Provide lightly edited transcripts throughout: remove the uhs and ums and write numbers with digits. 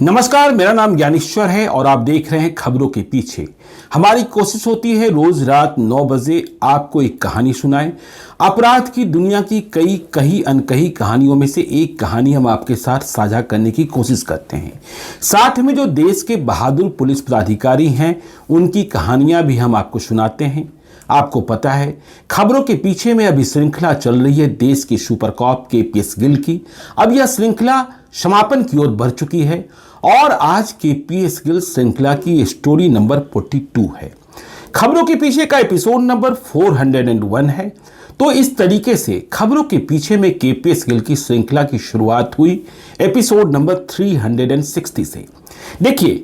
नमस्कार, मेरा नाम ज्ञानेश्वर है और आप देख रहे हैं खबरों के पीछे। हमारी कोशिश होती है रोज रात 9 बजे आपको एक कहानी सुनाएं। अपराध की दुनिया की कई अनकही कहानियों में से एक कहानी हम आपके साथ साझा करने की कोशिश करते हैं। साथ में जो देश के बहादुर पुलिस पदाधिकारी हैं उनकी कहानियां भी हम आपको सुनाते हैं। आपको पता है, खबरों के पीछे में अभी श्रृंखला चल रही है देश के सुपर कॉप केपीएस गिल की। अब यह श्रृंखला समापन की ओर बढ़ चुकी है और आज केपीएस गिल श्रृंखला की स्टोरी नंबर 42 है। खबरों के पीछे का एपिसोड नंबर 401 है। तो इस तरीके से खबरों के पीछे में केपीएस गिल की श्रृंखला की शुरुआत हुई एपिसोड नंबर 360 से। देखिए,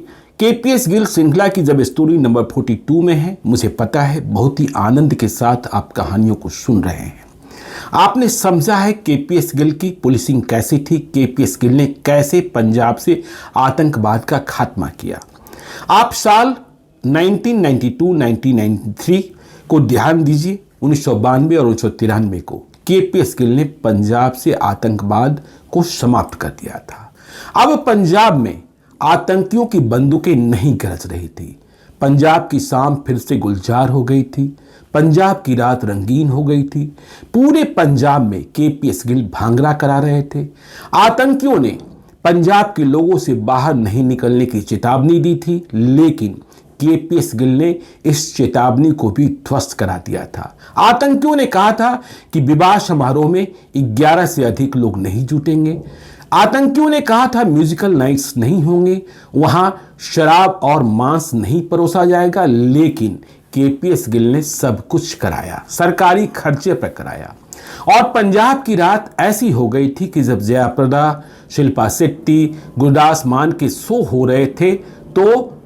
केपीएस गिल श्रृंखला की जब स्टोरी नंबर 42 में है, मुझे पता है बहुत ही आनंद के साथ आप कहानियों को सुन रहे हैं। आपने समझा है केपीएस गिल की पुलिसिंग कैसी थी, केपीएस गिल ने कैसे पंजाब से आतंकवाद का खात्मा किया। आप साल 1992-1993 को ध्यान दीजिए। 1992 और 1993 को केपीएस गिल ने पंजाब से आतंकवाद को समाप्त कर दिया था। अब पंजाब में आतंकियों की बंदूकें नहीं गरज रही थी। पंजाब की शाम फिर से गुलजार हो गई थी। पंजाब की रात रंगीन हो गई थी। पूरे पंजाब में केपीएस गिल भांगड़ा करा रहे थे। आतंकियों ने पंजाब के लोगों से बाहर नहीं निकलने की चेतावनी दी थी, लेकिन केपीएस गिल ने इस चेतावनी को भी ध्वस्त करा दिया था। आतंकियों ने कहा था कि विवाह समारोह में 11 से अधिक लोग नहीं जुटेंगे। आतंकियों ने कहा था म्यूजिकल नाइट्स नहीं होंगे, वहां शराब और मांस नहीं परोसा जाएगा, लेकिन केपीएस गिल ने सब कुछ कराया, सरकारी खर्चे पर कराया। और पंजाब की रात ऐसी हो गई थी कि जब जयाप्रदा, शिल्पा शेट्टी, गुरदास मान के शो हो रहे थे तो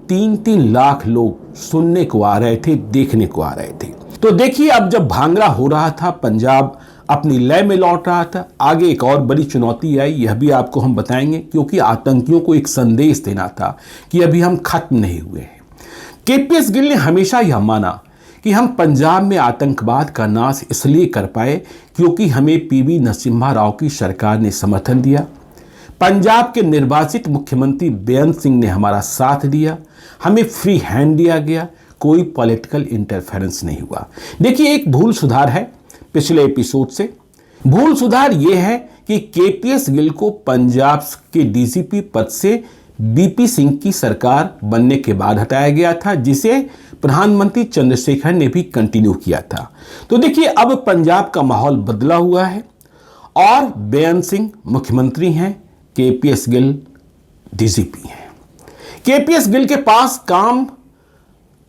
3-3 लाख लोग सुनने को आ रहे थे, देखने को आ रहे थे। तो देखिए, अब जब भांगड़ा हो रहा था, पंजाब अपनी लय में लौट रहा था, आगे एक और बड़ी चुनौती आई, यह भी आपको हम बताएंगे, क्योंकि आतंकियों को एक संदेश देना था कि अभी हम खत्म नहीं हुए हैं। केपीएस गिल ने हमेशा यह माना कि हम पंजाब में आतंकवाद का नाश इसलिए कर पाए क्योंकि हमें पीवी नरसिम्हा राव की सरकार ने समर्थन दिया। पंजाब के निर्वाचित मुख्यमंत्री बेअंत सिंह ने हमारा साथ दिया, हमें फ्री हैंड दिया गया, कोई पॉलिटिकल इंटरफेरेंस नहीं हुआ। देखिए, एक भूल सुधार है पिछले एपिसोड से। भूल सुधार यह है कि केपीएस गिल को पंजाब के डीजीपी पद से बीपी सिंह की सरकार बनने के बाद हटाया गया था, जिसे प्रधानमंत्री चंद्रशेखर ने भी कंटिन्यू किया था। तो देखिए, अब पंजाब का माहौल बदला हुआ है और बेअंत सिंह मुख्यमंत्री हैं, केपीएस गिल डीजीपी हैं। केपीएस गिल के पास काम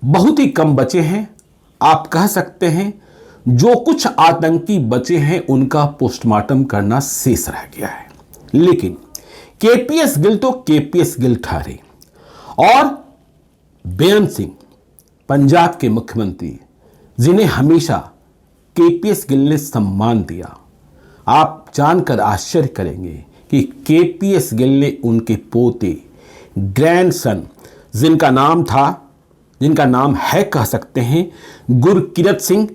बहुत ही कम बचे हैं। आप कह सकते हैं जो कुछ आतंकी बचे हैं उनका पोस्टमार्टम करना शेष रह गया है, लेकिन केपीएस गिल तो केपीएस गिल ठहरे और बेअंत सिंह पंजाब के मुख्यमंत्री, जिन्हें हमेशा केपीएस गिल ने सम्मान दिया। आप जानकर आश्चर्य करेंगे कि केपीएस गिल ने उनके पोते, ग्रैंडसन, जिनका नाम है कह सकते हैं गुरकिरत सिंह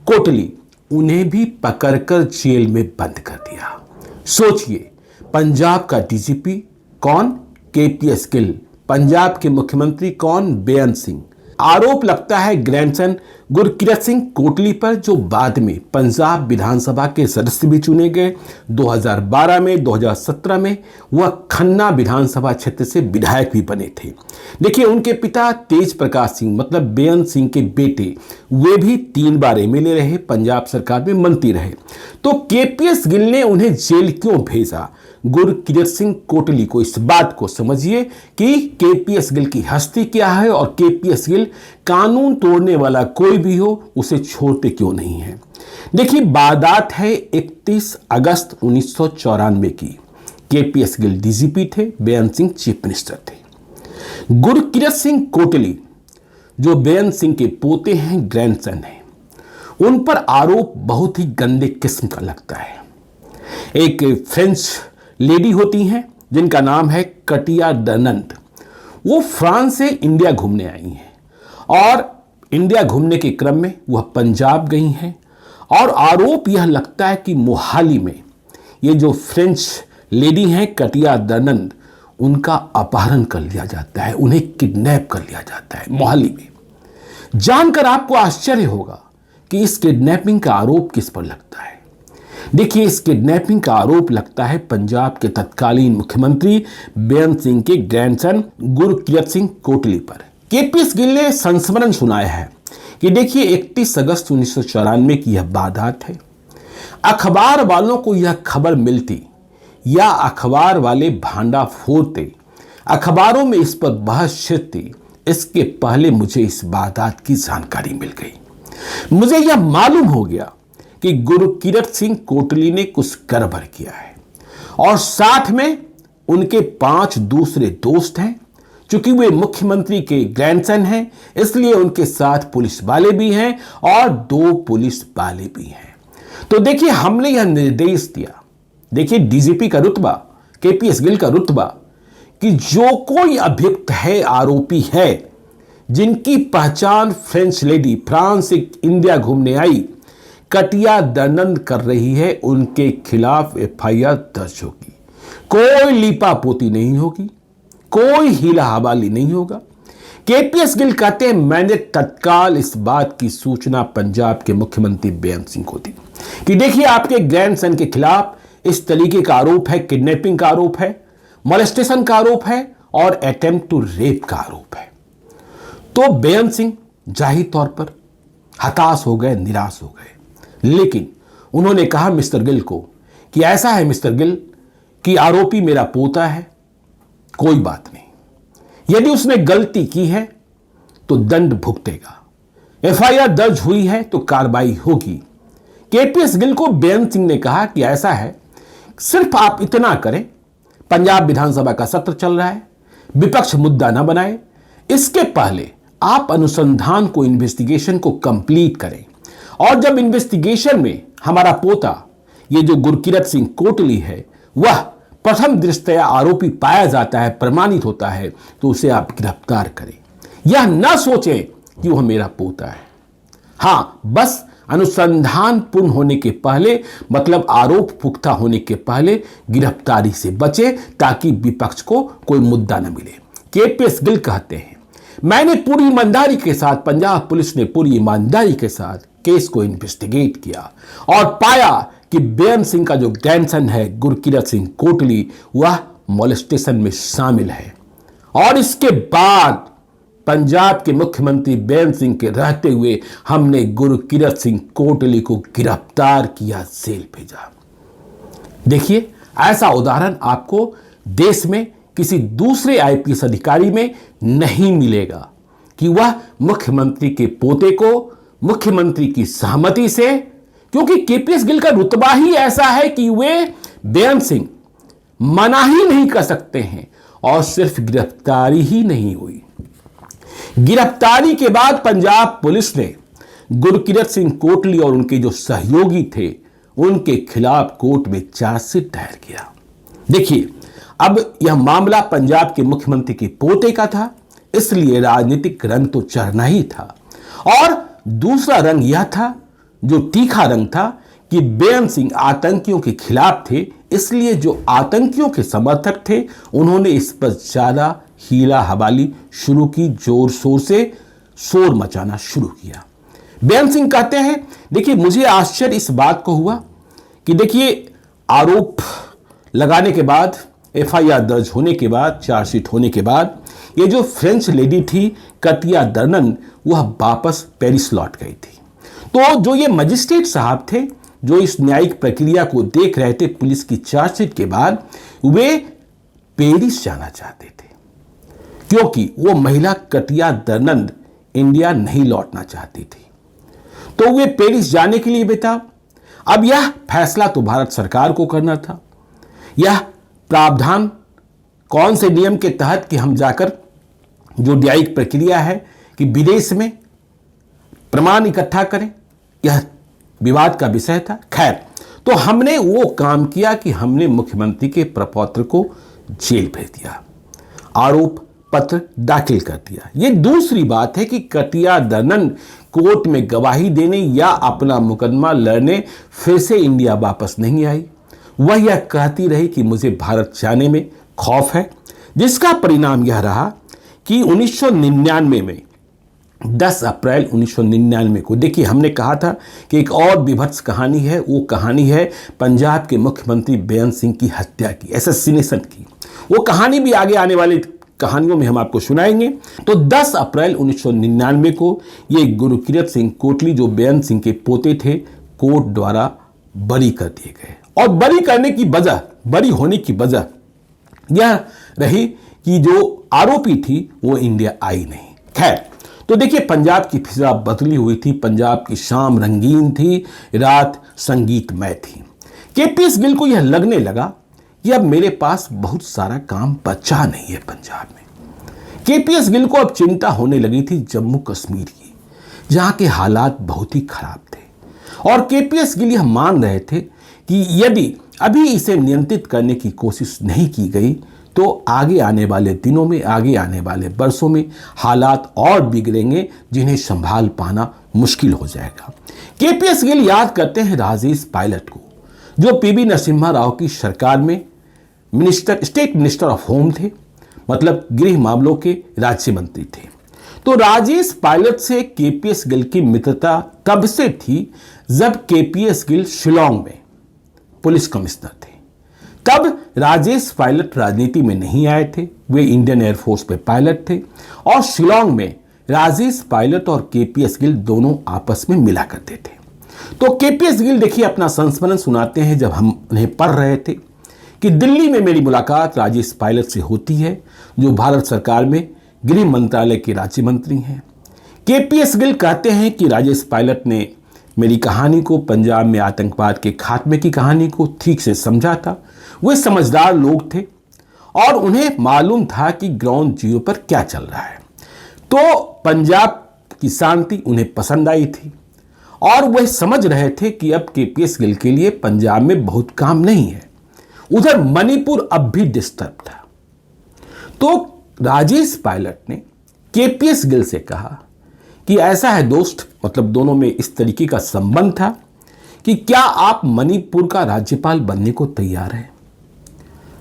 कोटली, उन्हें भी पकड़कर जेल में बंद कर दिया। सोचिए, पंजाब का डीजीपी कौन? केपीएस गिल। पंजाब के मुख्यमंत्री कौन? बेअंत सिंह। आरोप लगता है ग्रैंडसन गुरकिरत सिंह कोटली पर, जो बाद में पंजाब विधानसभा के सदस्य भी चुने गए। 2012 में, 2017 में वह खन्ना विधानसभा क्षेत्र से विधायक भी बने थे। देखिए, उनके पिता तेज प्रकाश सिंह मतलब बेअंत सिंह के बेटे, वे भी 3 बार एमएलए रहे, पंजाब सरकार में मंत्री रहे। तो केपीएस गिल ने उन्हें जेल क्यों भेजा? गुरकिरत सिंह कोटली को इस बात को समझिए कि केपीएस गिल की हस्ती क्या है और केपीएस गिल कानून तोड़ने वाला कोई भी हो उसे छोड़ते क्यों नहीं है। देखिए, बात है 31 अगस्त 1994 की। केपीएस गिल डीजीपी थे, बेअंत सिंह चीफ मिनिस्टर थे। गुरकिरत सिंह कोटली, जो बेअंत सिंह के पोते हैं, ग्रैंडसन हैं, उन पर आरोप बहुत ही गंदे किस्म का लगता है। एक फ्रेंच लेडी होती हैं जिनका नाम है कटिया दनंत। वो फ्रांस से इंडिया घूमने आई हैं और इंडिया घूमने के क्रम में वह पंजाब गई हैं और आरोप यह लगता है कि मोहाली में ये जो फ्रेंच लेडी हैं कटिया दनंत, उनका अपहरण कर लिया जाता है, उन्हें किडनैप कर लिया जाता है मोहाली में। जानकर आपको आश्चर्य होगा कि इस किडनैपिंग का आरोप किस पर लगता है। देखिए, इस किडनैपिंग का आरोप लगता है पंजाब के तत्कालीन मुख्यमंत्री बेअंत सिंह के ग्रैंडसन गुरकीरत सिंह कोटली पर। केपीएस गिल ने संस्मरण सुनाया है कि देखिए 31 अगस्त 1994 की यह बात है। अखबार वालों को यह खबर मिलती या अखबार वाले भांडा फोड़ते, अखबारों में इस पर बहस छिड़ती, इसके पहले मुझे इस बात की जानकारी मिल गई। मुझे यह मालूम हो गया कि गुरकीरत सिंह कोटली ने कुछ गड़बड़ किया है और साथ में उनके 5 दूसरे दोस्त हैं। चूंकि वे मुख्यमंत्री के ग्रैंडसन हैं, इसलिए उनके साथ पुलिस वाले भी हैं और 2 पुलिस वाले भी हैं। तो देखिए, हमने यह निर्देश दिया, देखिए डीजीपी का रुतबा, केपीएस गिल का रुतबा, कि जो कोई अभियुक्त है, आरोपी है, जिनकी पहचान फ्रेंच लेडी फ्रांस से इंडिया घूमने आई कटिया दनंद कर रही है, उनके खिलाफ एफआईआर दर्ज होगी। कोई लीपापोती नहीं होगी, कोई हीला हवाली नहीं होगा। केपीएस गिल कहते हैं, मैंने तत्काल इस बात की सूचना पंजाब के मुख्यमंत्री बेअंत सिंह को दी कि देखिए आपके ग्रैंडसन के खिलाफ इस तरीके का आरोप है, किडनैपिंग का आरोप है, मोलेस्टेशन का आरोप है और अटेम्प्ट टू रेप का आरोप है। तो बेअंत सिंह जाहिर तौर पर हताश हो गए, निराश हो गए, लेकिन उन्होंने कहा मिस्टर गिल को कि ऐसा है मिस्टर गिल कि आरोपी मेरा पोता है, कोई बात नहीं, यदि उसने गलती की है तो दंड भुगतेगा, एफआईआर दर्ज हुई है तो कार्रवाई होगी। केपीएस गिल को बेअंत सिंह ने कहा कि ऐसा है, सिर्फ आप इतना करें, पंजाब विधानसभा का सत्र चल रहा है, विपक्ष मुद्दा न बनाए, इसके पहले आप अनुसंधान को, इन्वेस्टिगेशन को कंप्लीट करें और जब इन्वेस्टिगेशन में हमारा पोता ये जो गुरकीरत सिंह कोटली है वह प्रथम दृष्टया आरोपी पाया जाता है, प्रमाणित होता है, तो उसे आप गिरफ्तार करें। यह न सोचें कि वह मेरा पोता है। हां, बस अनुसंधान पूर्ण होने के पहले, मतलब आरोप पुख्ता होने के पहले गिरफ्तारी से बचे ताकि विपक्ष को कोई मुद्दा न मिले। केपीएस गिल कहते हैं, मैंने पूरी ईमानदारी के साथ, पंजाब पुलिस ने पूरी ईमानदारी के साथ केस को इन्वेस्टिगेट किया और पाया कि बेअंत सिंह का जो ग्रैंडसन है गुरकीरत सिंह कोटली, वह मोलेस्टेशन में शामिल है और इसके बाद पंजाब के मुख्यमंत्री बेअंत सिंह के रहते हुए हमने गुरकीरत सिंह कोटली को गिरफ्तार किया, जेल भेजा। देखिए, ऐसा उदाहरण आपको देश में किसी दूसरे आईपीएस अधिकारी में नहीं मिलेगा कि वह मुख्यमंत्री के पोते को मुख्यमंत्री की सहमति से, क्योंकि केपीएस गिल का रुतबा ही ऐसा है कि वे बेअंत सिंह मना ही नहीं कर सकते हैं। और सिर्फ गिरफ्तारी ही नहीं हुई, गिरफ्तारी के बाद पंजाब पुलिस ने गुरकीरत सिंह कोटली और उनके जो सहयोगी थे उनके खिलाफ कोर्ट में चार्जशीट दायर किया। देखिए, अब यह मामला पंजाब के मुख्यमंत्री के पोते का था, इसलिए राजनीतिक रंग तो चढ़ना ही था। और दूसरा रंग यह था, जो तीखा रंग था, कि बेअंत सिंह आतंकियों के खिलाफ थे, इसलिए जो आतंकियों के समर्थक थे उन्होंने इस पर ज्यादा हीला हवाली शुरू की, जोर शोर से शोर मचाना शुरू किया। बेअंत सिंह कहते हैं, देखिए मुझे आश्चर्य इस बात को हुआ कि देखिए आरोप लगाने के बाद, एफआईआर दर्ज होने के बाद, चार्जशीट होने के बाद, ये जो फ्रेंच लेडी थी कटिया दनंद, वह वापस पेरिस लौट गई थी। तो जो ये मजिस्ट्रेट साहब थे जो इस न्यायिक प्रक्रिया को देख रहे थे पुलिस की चार्जशीट के बाद, वे पेरिस जाना चाहते थे क्योंकि वो महिला कटिया दनंद इंडिया नहीं लौटना चाहती थी। तो वे पेरिस जाने के लिए बेताब। अब यह फैसला तो भारत सरकार को करना था। यह प्रावधान कौन से नियम के तहत कि हम जाकर जो न्यायिक प्रक्रिया है कि विदेश में प्रमाण इकट्ठा करें, यह विवाद का विषय था। खैर, तो हमने वो काम किया कि हमने मुख्यमंत्री के प्रपौत्र को जेल भेज दिया, आरोप पत्र दाखिल कर दिया। ये दूसरी बात है कि कटिया दनंद कोर्ट में गवाही देने या अपना मुकदमा लड़ने फिर से इंडिया वापस नहीं आई। वह यह कहती रही कि मुझे भारत जाने में खौफ है, जिसका परिणाम यह रहा कि 1999 में 10 अप्रैल 1999 को, देखिए हमने कहा था कि एक और विभत्स कहानी है, वो कहानी है पंजाब के मुख्यमंत्री बेअंत सिंह की हत्या की, असैसिनेशन की। वो कहानी भी आगे आने वाली कहानियों में हम आपको सुनाएंगे। तो 10 अप्रैल 1999 को ये गुरकीरत सिंह कोटली, जो बेअंत सिंह के पोते थे, कोर्ट द्वारा बरी कर दिए गए। और बरी करने की वजह, बरी होने की वजह यह रही कि जो आरोपी थी वो इंडिया आई नहीं। खैर, तो देखिए पंजाब की फिजा बदली हुई थी, पंजाब की शाम रंगीन थी, रात संगीतमय थी। केपीएस गिल को यह लगने लगा कि अब मेरे पास बहुत सारा काम बचा नहीं है पंजाब में। केपीएस गिल को अब चिंता होने लगी थी जम्मू कश्मीर की, जहां के हालात बहुत ही खराब थे। और केपीएस गिल यह मान रहे थे कि यदि अभी इसे नियंत्रित करने की कोशिश नहीं की गई तो आगे आने वाले दिनों में, आगे आने वाले वर्षों में हालात और बिगड़ेंगे, जिन्हें संभाल पाना मुश्किल हो जाएगा। केपीएस गिल याद करते हैं राजेश पायलट को, जो पीवी नरसिम्हा राव की सरकार में स्टेट मिनिस्टर ऑफ होम थे, मतलब गृह मामलों के राज्य मंत्री थे। तो राजेश पायलट से केपीएस गिल की मित्रता तब से थी जब केपीएस गिल शिलांग में पुलिस कमिश्नर थे। तब राजेश पायलट राजनीति में नहीं आए थे, वे इंडियन एयरफोर्स में पायलट थे। और शिलांग में राजेश पायलट और केपीएस गिल दोनों आपस में मिला करते थे। तो केपीएस गिल देखिए अपना संस्मरण सुनाते हैं, जब हम उन्हें पढ़ रहे थे, कि दिल्ली में मेरी मुलाकात राजेश पायलट से होती है, जो भारत सरकार में गृह मंत्रालय के राज्य मंत्री हैं। केपीएस गिल कहते हैं कि राजेश पायलट ने मेरी कहानी को, पंजाब में आतंकवाद के खात्मे की कहानी को ठीक से समझा था। वे समझदार लोग थे और उन्हें मालूम था कि ग्राउंड जीरो पर क्या चल रहा है। तो पंजाब की शांति उन्हें पसंद आई थी और वह समझ रहे थे कि अब केपीएस गिल के लिए पंजाब में बहुत काम नहीं है। उधर मणिपुर अब भी डिस्टर्ब था। तो राजेश पायलट ने केपीएस गिल से कहा कि ऐसा है दोस्त, मतलब दोनों में इस तरीके का संबंध था कि क्या आप मणिपुर का राज्यपाल बनने को तैयार हैं।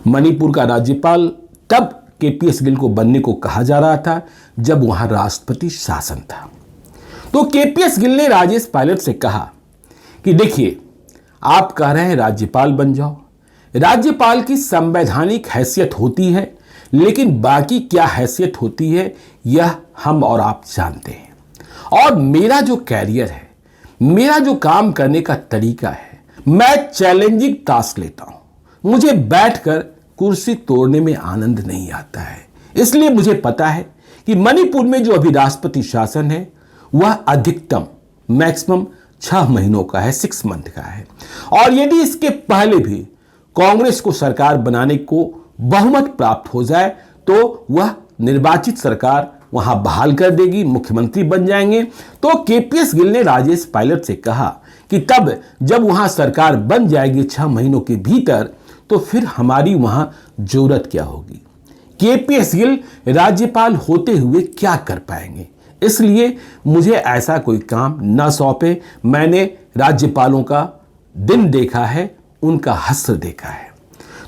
मणिपुर का राज्यपाल तब केपीएस गिल को बनने को कहा जा रहा था जब वहां राष्ट्रपति शासन था। तो केपीएस गिल ने राजेश पायलट से कहा कि देखिए, आप कह रहे हैं राज्यपाल बन जाओ, राज्यपाल की संवैधानिक हैसियत होती है, लेकिन बाकी क्या हैसियत होती है यह हम और आप जानते हैं। और मेरा जो कैरियर है, मेरा जो काम करने का तरीका है, मैं चैलेंजिंग टास्क लेता हूं। मुझे बैठकर कुर्सी तोड़ने में आनंद नहीं आता है। इसलिए मुझे पता है कि मणिपुर में जो अभी राष्ट्रपति शासन है वह अधिकतम मैक्सिमम 6 महीनों का है, 6 मंथ का है। और यदि इसके पहले भी कांग्रेस को सरकार बनाने को बहुमत प्राप्त हो जाए तो वह निर्वाचित सरकार वहां बहाल कर देगी, मुख्यमंत्री बन जाएंगे। तो केपीएस गिल ने राजेश पायलट से कहा कि तब जब वहां सरकार बन जाएगी 6 महीनों के भीतर, तो फिर हमारी वहां जरूरत क्या होगी। केपीएस गिल राज्यपाल होते हुए क्या कर पाएंगे, इसलिए मुझे ऐसा कोई काम न सौंपे। मैंने राज्यपालों का दिन देखा है, उनका हश्र देखा है।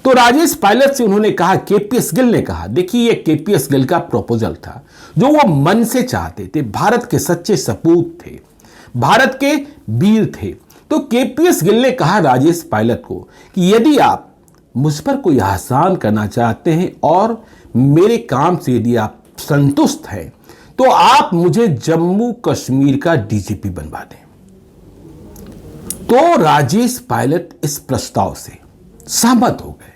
तो राजेश पायलट से उन्होंने कहा, केपीएस गिल ने कहा, देखिए ये केपीएस गिल का प्रपोजल था जो वो मन से चाहते थे। भारत के सच्चे सपूत थे, भारत के वीर थे। तो केपीएस गिल ने कहा राजेश पायलट को कि यदि आप मुझ पर कोई एहसान करना चाहते हैं और मेरे काम से यदि आप संतुष्ट हैं, तो आप मुझे जम्मू कश्मीर का डीजीपी बनवा दें। तो राजेश पायलट इस प्रस्ताव से सहमत हो गए।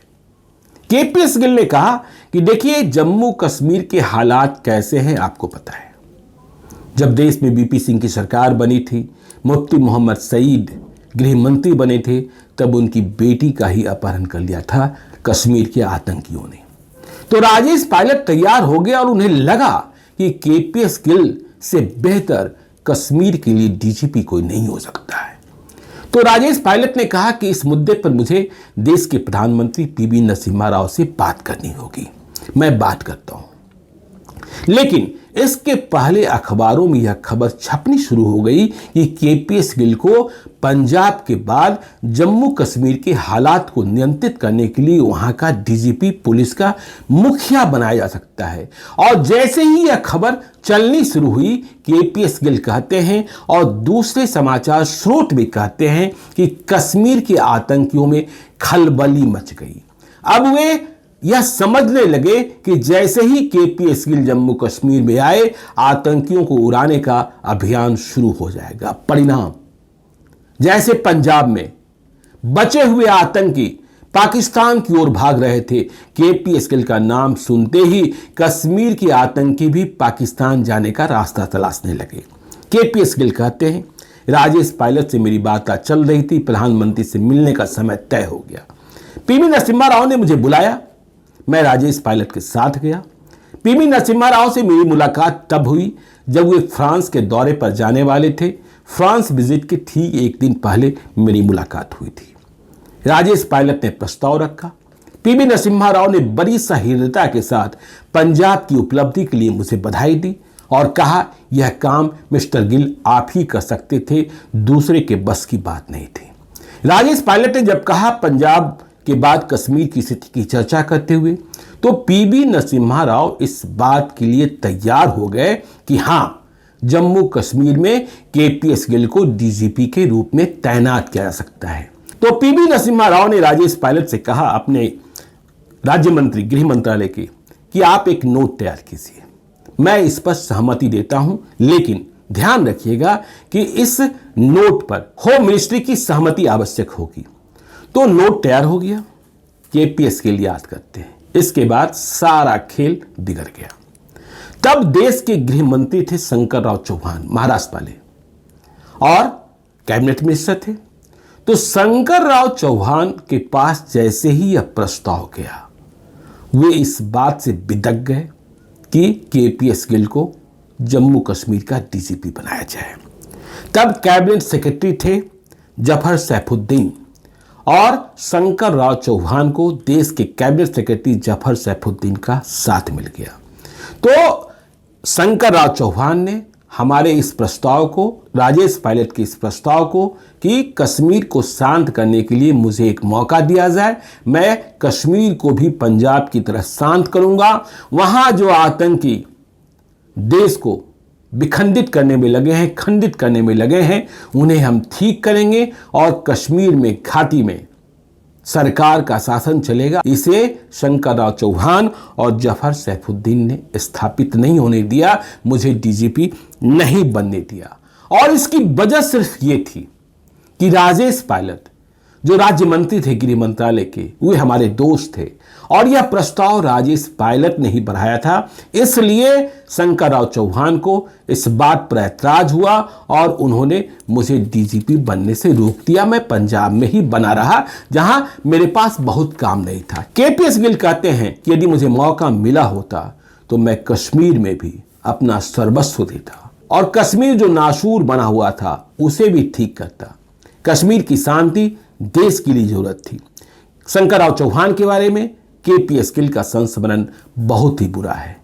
केपीएस गिल ने कहा कि देखिए, जम्मू कश्मीर के हालात कैसे हैं आपको पता है। जब देश में बीपी सिंह की सरकार बनी थी, मुफ्ती मोहम्मद सईद गृह मंत्री बने थे, तब उनकी बेटी का ही अपहरण कर लिया था कश्मीर के आतंकियों ने। तो राजेश पायलट तैयार हो गए और उन्हें लगा कि केपीएस गिल से बेहतर कश्मीर के लिए डीजीपी कोई नहीं हो सकता है। तो राजेश पायलट ने कहा कि इस मुद्दे पर मुझे देश के प्रधानमंत्री पीवी नरसिम्हा राव से बात करनी होगी। मैं बात करता हूं, लेकिन इसके पहले अखबारों में यह खबर छपनी शुरू हो गई कि केपीएस गिल को पंजाब के बाद जम्मू कश्मीर के हालात को नियंत्रित करने के लिए वहां का डीजीपी पुलिस का मुखिया बनाया जा सकता है। और जैसे ही यह खबर चलनी शुरू हुई, केपीएस गिल कहते हैं और दूसरे समाचार स्रोत भी कहते हैं कि कश्मीर के आतंकियों में खलबली मच गई। अब वे यह समझने लगे कि जैसे ही केपीएस गिल जम्मू कश्मीर में आए, आतंकियों को उड़ाने का अभियान शुरू हो जाएगा। परिणाम, जैसे पंजाब में बचे हुए आतंकी पाकिस्तान की ओर भाग रहे थे, केपीएस गिल का नाम सुनते ही कश्मीर के आतंकी भी पाकिस्तान जाने का रास्ता तलाशने लगे। केपीएस गिल कहते हैं, राजेश पायलट से मेरी बात चल रही थी, प्रधानमंत्री से मिलने का समय तय हो गया। पीवी नरसिम्हा राव ने मुझे बुलाया, मैं राजेश पायलट के साथ गया। पीवी नरसिम्हा राव से मेरी मुलाकात तब हुई जब वे फ्रांस के दौरे पर जाने वाले थे। फ्रांस विजिट के ठीक एक दिन पहले मेरी मुलाकात हुई थी। राजेश पायलट ने प्रस्ताव रखा। पीवी नरसिम्हा राव ने बड़ी सहृदयता के साथ पंजाब की उपलब्धि के लिए मुझे बधाई दी और कहा, यह काम मिस्टर गिल आप ही कर सकते थे, दूसरे के बस की बात नहीं थी। राजेश पायलट ने जब कहा पंजाब के बाद कश्मीर की स्थिति की चर्चा करते हुए, तो पीवी नरसिम्हा राव इस बात के लिए तैयार हो गए कि हां, जम्मू कश्मीर में केपीएस गिल को डीजीपी के रूप में तैनात किया जा सकता है। तो पीवी नरसिम्हा राव ने राजेश पायलट से कहा, अपने राज्य मंत्री गृह मंत्रालय के, कि आप एक नोट तैयार कीजिए। मैं इस पर सहमति देता हूं, लेकिन ध्यान रखिएगा कि इस नोट पर होम मिनिस्ट्री की सहमति आवश्यक होगी। तो नोट तैयार हो गया। केपीएस गिल याद करते हैं, इसके बाद सारा खेल बिगड़ गया। तब देश के गृह मंत्री थे शंकरराव चौहान, महाराष्ट्र वाले, और कैबिनेट मिनिस्टर थे। तो शंकरराव चौहान के पास जैसे ही यह प्रस्ताव गया, वे इस बात से बिदक गए कि केपीएस गिल को जम्मू कश्मीर का डीजीपी बनाया जाए। तब कैबिनेट सेक्रेटरी थे जफर सैफुद्दीन, और शंकरराव चौहान को देश के कैबिनेट सेक्रेटरी जफर सैफुद्दीन का साथ मिल गया। तो शंकरराव चौहान ने हमारे इस प्रस्ताव को, राजेश पायलट के इस प्रस्ताव को, कि कश्मीर को शांत करने के लिए मुझे एक मौका दिया जाए, मैं कश्मीर को भी पंजाब की तरह शांत करूंगा। वहां जो आतंकी देश को विखंडित करने में लगे हैं, खंडित करने में लगे हैं, उन्हें हम ठीक करेंगे और कश्मीर में घाटी में सरकार का शासन चलेगा। इसे शंकरराव चौहान और जफर सैफुद्दीन ने स्थापित नहीं होने दिया, मुझे डीजीपी नहीं बनने दिया। और इसकी वजह सिर्फ ये थी कि राजेश पायलट, जो राज्य मंत्री थे गृह मंत्रालय के, वे हमारे दोस्त थे और यह प्रस्ताव राजेश पायलट ने ही बढ़ाया था। इसलिए शंकरराव चौहान को इस बात पर ऐतराज हुआ और उन्होंने मुझे डीजीपी बनने से रोक दिया। मैं पंजाब में ही बना रहा, जहां मेरे पास बहुत काम नहीं था। केपीएस गिल कहते हैं कि यदि मुझे मौका मिला होता तो मैं कश्मीर में भी अपना सर्वस्व देता और कश्मीर जो नासूर बना हुआ था उसे भी ठीक करता। कश्मीर की शांति देश के लिए जरूरत थी। शंकरराव चौहान के बारे में केपीएस गिल का संस्मरण बहुत ही बुरा है।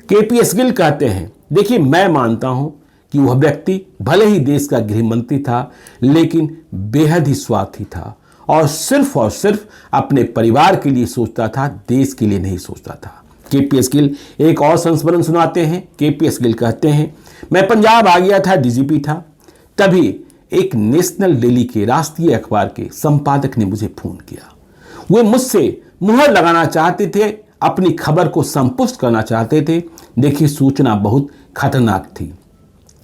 केपीएस गिल कहते हैं, देखिए, मैं मानता हूं कि वह व्यक्ति भले ही देश का गृह मंत्री था, लेकिन बेहद ही स्वार्थी था और सिर्फ अपने परिवार के लिए सोचता था, देश के लिए नहीं सोचता था। केपीएस गिल एक और संस्मरण सुनाते हैं। केपीएस गिल कहते हैं, मैं पंजाब आ गया था, डीजीपी था, तभी एक नेशनल डेली के राष्ट्रीय अखबार के संपादक ने मुझे फोन किया। वे मुझसे मुहर लगाना चाहते थे, अपनी खबर को संपुष्ट करना चाहते थे। देखिए, सूचना बहुत खतरनाक थी।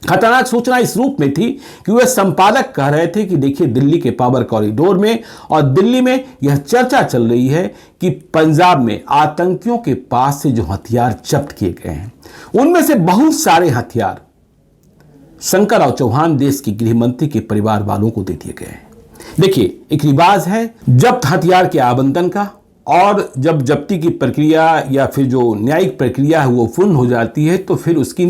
खतरनाक सूचना इस रूप में थी कि वे संपादक कह रहे थे कि देखिए, दिल्ली के पावर कॉरिडोर में और दिल्ली में यह चर्चा चल रही है कि पंजाब में आतंकियों के पास से जो हथियार जब्त किए गए हैं, उनमें से बहुत सारे हथियार शंकरराव चौहान देश के गृह मंत्री के परिवार वालों को दे दिए गए हैं। देखिए, एक रिवाज है जब्त हथियार के आवंटन का, और जब जब्ती की प्रक्रिया या फिर जो न्यायिक प्रक्रिया है वो पूर्ण हो जाती है तो फिर उसकी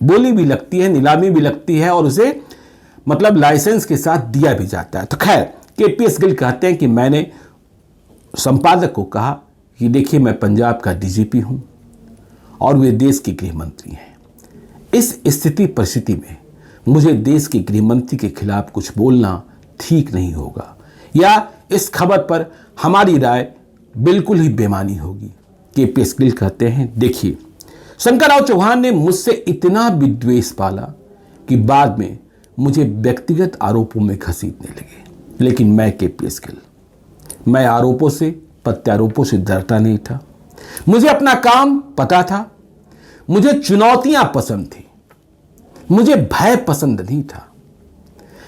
बोली भी लगती है, नीलामी भी लगती है और उसे मतलब लाइसेंस के साथ दिया भी जाता है। तो खैर, केपीएस गिल कहते हैं कि मैंने संपादक को कहा कि देखिए, मैं पंजाब का डीजीपी हूं और वे देश के गृह मंत्री हैं। इस स्थिति परिस्थिति में मुझे देश के गृह मंत्री के खिलाफ कुछ बोलना ठीक नहीं होगा, या इस खबर पर हमारी राय बिल्कुल ही बेमानी होगी। केपीएस गिल कहते हैं, देखिए शंकरराव चौहान ने मुझसे इतना विद्वेष पाला कि बाद में मुझे व्यक्तिगत आरोपों में घसीटने लगे। लेकिन मैं केपीएस गिल, मैं आरोपों से प्रत्यारोपों से डरता नहीं था। मुझे अपना काम पता था, मुझे चुनौतियां पसंद थी, मुझे भय पसंद नहीं था।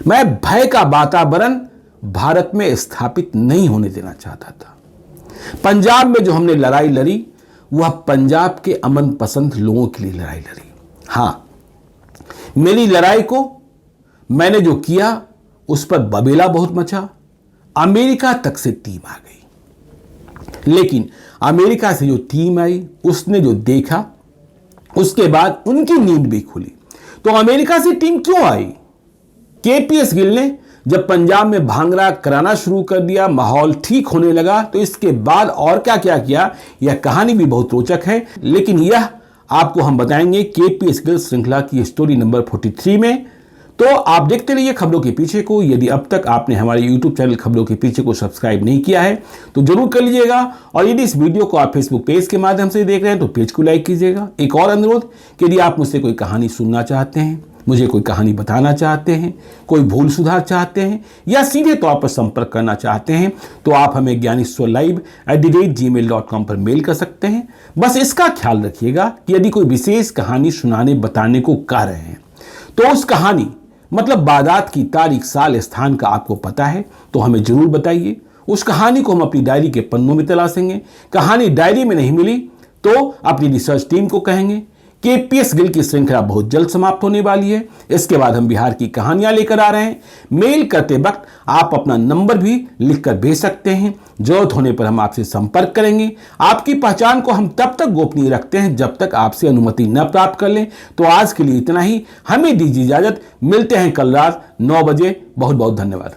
मैं भय का वातावरण भारत में स्थापित नहीं होने देना चाहता था। पंजाब में जो हमने लड़ाई लड़ी वह पंजाब के अमन पसंद लोगों के लिए लड़ाई लड़ी। हां, मेरी लड़ाई को मैंने जो किया उस पर बबेला बहुत मचा, अमेरिका तक से टीम आ गई। लेकिन अमेरिका से जो टीम आई उसने जो देखा उसके बाद उनकी नींद भी खुली। तो अमेरिका से टीम क्यों आई? केपीएस गिल ने जब पंजाब में भांगड़ा कराना शुरू कर दिया, माहौल ठीक होने लगा, तो इसके बाद और क्या क्या किया, यह कहानी भी बहुत रोचक है, लेकिन यह आपको हम बताएंगे केपीएस गिल श्रृंखला की स्टोरी नंबर 43 में। तो आप देखते रहिए खबरों के पीछे को। यदि अब तक आपने हमारे YouTube चैनल खबरों के पीछे को सब्सक्राइब नहीं किया है तो जरूर कर लीजिएगा, और यदि इस वीडियो को आप फेसबुक पेज के माध्यम से देख रहे हैं तो पेज को लाइक कीजिएगा। एक और अनुरोध कि यदि आप मुझसे कोई कहानी सुनना चाहते हैं, मुझे कोई कहानी बताना चाहते हैं, कोई भूल सुधार चाहते हैं, या सीधे तौर पर संपर्क करना चाहते हैं, तो आप हमें gyaneeshwarlive@gmail.com पर मेल कर सकते हैं। बस इसका ख्याल रखिएगा कि यदि कोई विशेष कहानी सुनाने बताने को कह रहे हैं तो उस कहानी मतलब वारदात की तारीख, साल, स्थान का आपको पता है तो हमें जरूर बताइए। उस कहानी को हम अपनी डायरी के पन्नों में तलाशेंगे। कहानी डायरी में नहीं मिली तो अपनी रिसर्च टीम को कहेंगे। केपीएस गिल की श्रृंखला बहुत जल्द समाप्त होने वाली है। इसके बाद हम बिहार की कहानियां लेकर आ रहे हैं। मेल करते वक्त आप अपना नंबर भी लिखकर भेज सकते हैं। जरूरत होने पर हम आपसे संपर्क करेंगे। आपकी पहचान को हम तब तक गोपनीय रखते हैं जब तक आपसे अनुमति न प्राप्त कर लें। तो आज के लिए इतना ही, हमें दीजिए इजाजत। मिलते हैं कल रात 9 बजे। बहुत बहुत धन्यवाद।